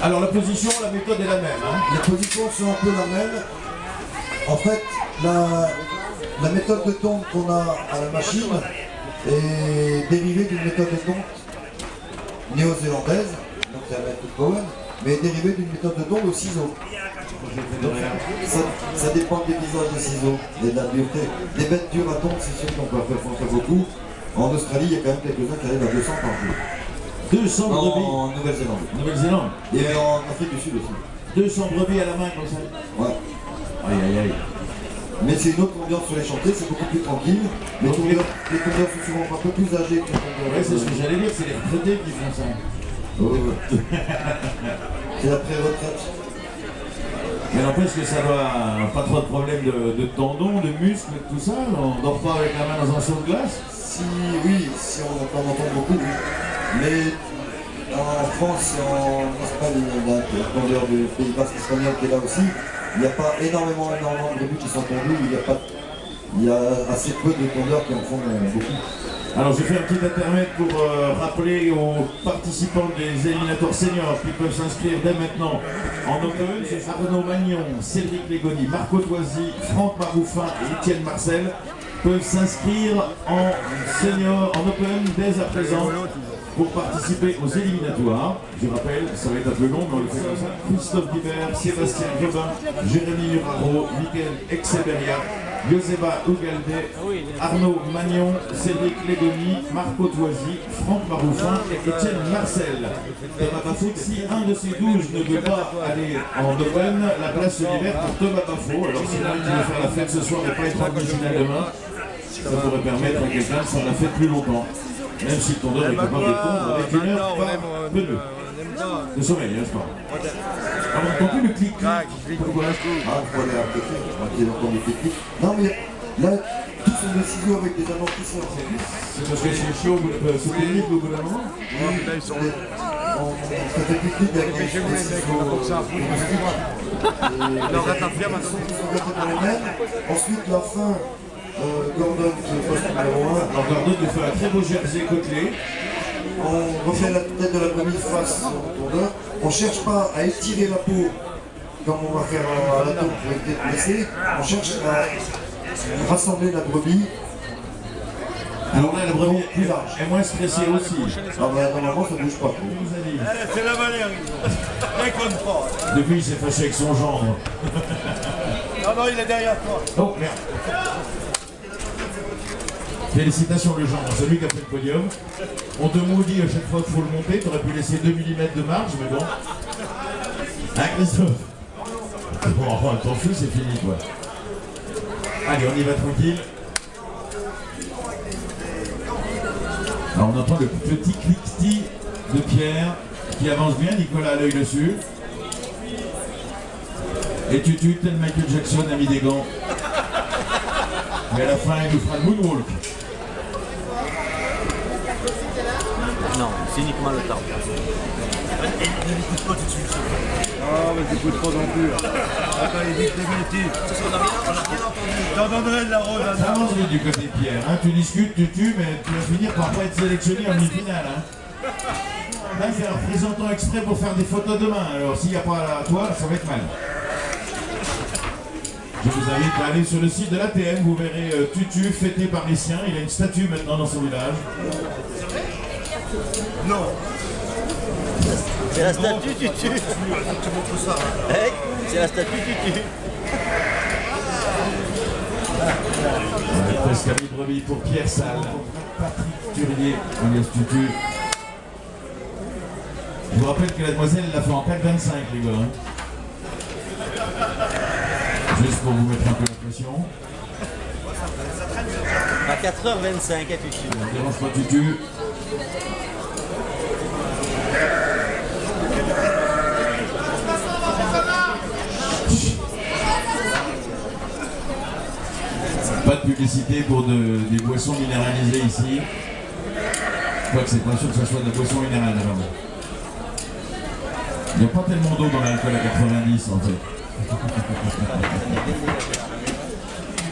Alors la position, la méthode est la même. Hein. Les positions sont un peu la même. En fait, la méthode de tonte qu'on a à la machine est dérivée d'une méthode de tonte néo-zélandaise, donc c'est la méthode Cohen, mais dérivée d'une méthode de tonte au ciseau. Donc, ça dépend des visages des ciseaux et de la dureté. Des bêtes dures à tonte, c'est sûr qu'on peut faire foncer beaucoup. En Australie, il y a quand même quelques-uns qui arrivent à 200 par jour. 200 brebis En Nouvelle-Zélande. Nouvelle-Zélande. Et en Afrique du Sud aussi. 200 brebis à la main comme ça. Ouais. Aïe aïe aïe. Mais c'est une autre ambiance sur les chantiers, c'est beaucoup plus tranquille. Les tondeurs sont souvent un peu plus âgés que les tondeurs. Ouais, c'est ce que j'allais dire, c'est les retraités qui font ça. C'est la pré-retraite. Mais n'empêche que ça doit pas trop de problèmes de tendons, de muscles, tout ça. On dort pas avec la main dans un seau de glace. Si, oui, si on entend beaucoup, oui. Mais en France et en Espagne, il y a un tondeur du Pays Basque espagnol qui est là aussi. Il n'y a pas énormément de brebis qui sont tondus. Il y a assez peu de tondeurs qui en font beaucoup. Alors je fais un petit intermède pour rappeler aux participants des éliminateurs seniors qui peuvent s'inscrire dès maintenant en Open. C'est Arnaud Magnon, Cédric Légoni, Marco Toisi, Franck Maroufin et Étienne Marcel peuvent s'inscrire en senior, en Open dès à présent pour participer aux éliminatoires. Je rappelle, ça va être un peu long, mais on le fait comme ça. Christophe Guibert, Sébastien Jobin, Jérémy Uraro, Miguel Exeberia, Joseba Ugalde, Arnaud Magnon, Cédric Légoni, Marco Toisi, Franck Maroufin et Étienne Marcel. Thomas Bafo, si un de ces 12 ne veut pas aller en Open, la place se libère pour Thomas Bafo. Alors si l'un qui veut faire la fête ce soir et pas être en demi-finale demain, ça pourrait permettre à quelqu'un de faire la fête plus longtemps. Même si le tondeur est capable de tondre avec une heure, pas peu de sommeil, n'est-ce pas? Alors on n'entend plus le clic-clic. Pourquoi? Ah, il faut aller à côté, il entend des clics. Non mais là, tous sont des ciseaux avec des amortisseurs. C'est parce que c'est chaud, c'est pénible au bout d'un moment? Oui, là ils sont... Ça fait clic-clic avec des ciseaux. Ensuite, la fin, Gordon qui est poste numéro 1. Alors Gordon nous fait un très beau jersey côtelé. On refait la tête de la brebis face au tondeur. On ne cherche pas à étirer la peau comme on va faire à la tombe pour éviter de blesser. On cherche à rassembler la brebis. Alors là, la brebis plus large. est moins stressée aussi. Ah bah, normalement, ça ne bouge pas. C'est la Valérie. Déconne pas. Depuis, il s'est fâché avec son gendre. Non, non, il est derrière toi. Oh merde. Félicitations le gendre, celui qui a fait le podium. On te maudit à chaque fois qu'il faut le monter, tu aurais pu laisser 2 mm de marge, mais bon. Hein Christophe? Bon, t'en fous, c'est fini quoi. Allez, on y va tranquille. Alors on entend le petit cliquetis de Pierre qui avance bien, Nicolas a l'œil dessus. Et Tutu, tel Michael Jackson a mis des gants. Mais à la fin, il nous fera le moonwalk. Non, c'est uniquement le temps. N'écoute pas tout de suite. Ah, mais t'écoutes pas non plus. Attends, il dit que t'es métier. On a bien entendu. J'en donnerai de la rose à ça. Avance vite du côté de Pierre. Hein. Tu discutes, tu tues, mais tu vas finir par pas être sélectionné en demi-finale. Hein. Là, c'est un représentant exprès pour faire des photos demain. Alors, s'il n'y a pas la toile, ça va être mal. Je vous invite à aller sur le site de l'ATM, vous verrez Tutu fêté par les siens. Il a une statue maintenant dans son village. Non. C'est la statue Tutu. Tu montres ça. Hey, c'est la statue Tutu. Presque à mi-brebis pour Pierre Salle. Patrick Turier, alias Tutu. Je vous rappelle que la demoiselle l'a fait en 4,25 les gars. Hein. Juste pour vous mettre un peu la pression. À 4h25 à Tutu. Ne dérange pas Tutu. Pas de publicité pour des boissons minéralisées ici. Je crois que c'est pas sûr que ce soit de la boisson minérale. Il n'y a pas tellement d'eau dans l'alcool à 90 en fait. Il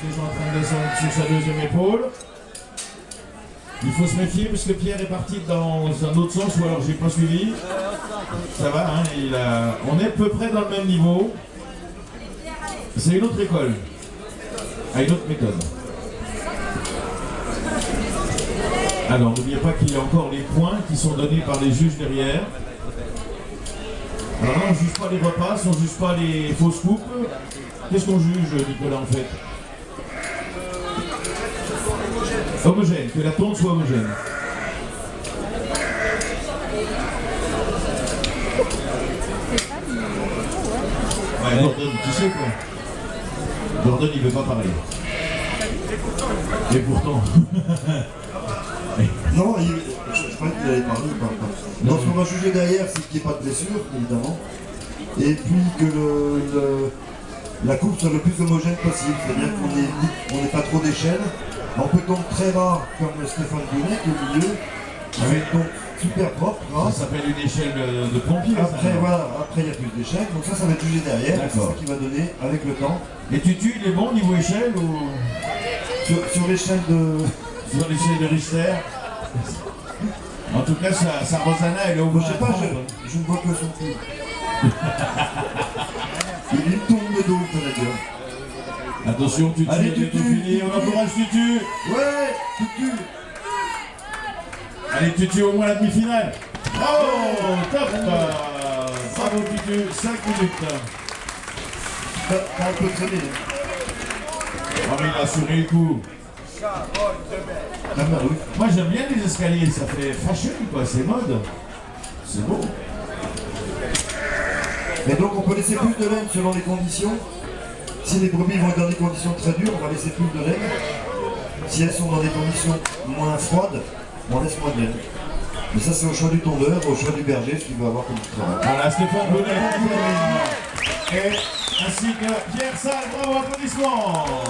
est en train de descendre sur sa deuxième épaule. Il faut se méfier parce que Pierre est parti dans un autre sens ou alors j'ai pas suivi. Ça va, hein, on est à peu près dans le même niveau. C'est une autre école, à une autre méthode. Alors n'oubliez pas qu'il y a encore les points qui sont donnés par les juges derrière. Alors là on ne juge pas les repas, on ne juge pas les fausses coupes. Qu'est-ce qu'on juge, Nicolas, en fait? Homogène, que la tonte soit homogène. Ouais, Gordon, tu sais quoi? Gordon, il veut pas parler. Et pourtant. Non, je croyais qu'il allait parler. Donc ce qu'on va juger derrière, c'est qu'il n'y ait pas de blessure, évidemment. Et puis que la coupe soit le plus homogène possible. C'est-à-dire qu'on n'ait pas trop d'échelles. On peut donc très rare, comme Stéphane Bonnet, au milieu, avec donc super propre. Ça s'appelle une échelle de pompier. Après, voilà, après il y a plus d'échelles. Donc ça va être jugé derrière. C'est ça qui va donner avec le temps. Et Tutu, il est bon niveau échelle ou sur l'échelle de... Sur l'échelle de Richter. En tout cas, sa Rosanna, elle est au bout. Je sais pas, je ne vois que son cul. Il lui tombe le dos, le Canadien. Attention, Tutu, allez, Tutu, fini. On encourage Tutu. Ouais, Tutu. Allez, Tutu, au moins la demi-finale. Oh, top. Bravo, Tutu, 5 minutes. T'as un peu traîné. Oh, mais il a assuré le coup. Moi j'aime bien les escaliers, ça fait fashion quoi, c'est mode. C'est beau. Et donc on peut laisser plus de laine selon les conditions. Si les brebis vont être dans des conditions très dures, on va laisser plus de laine. Si elles sont dans des conditions moins froides, on laisse moins de laine. Mais ça c'est au choix du tondeur, au choix du berger, ce qu'il veut avoir comme travail. Voilà, Stéphane Bonnet. Et ainsi que Pierre Salle, bravo, applaudissements.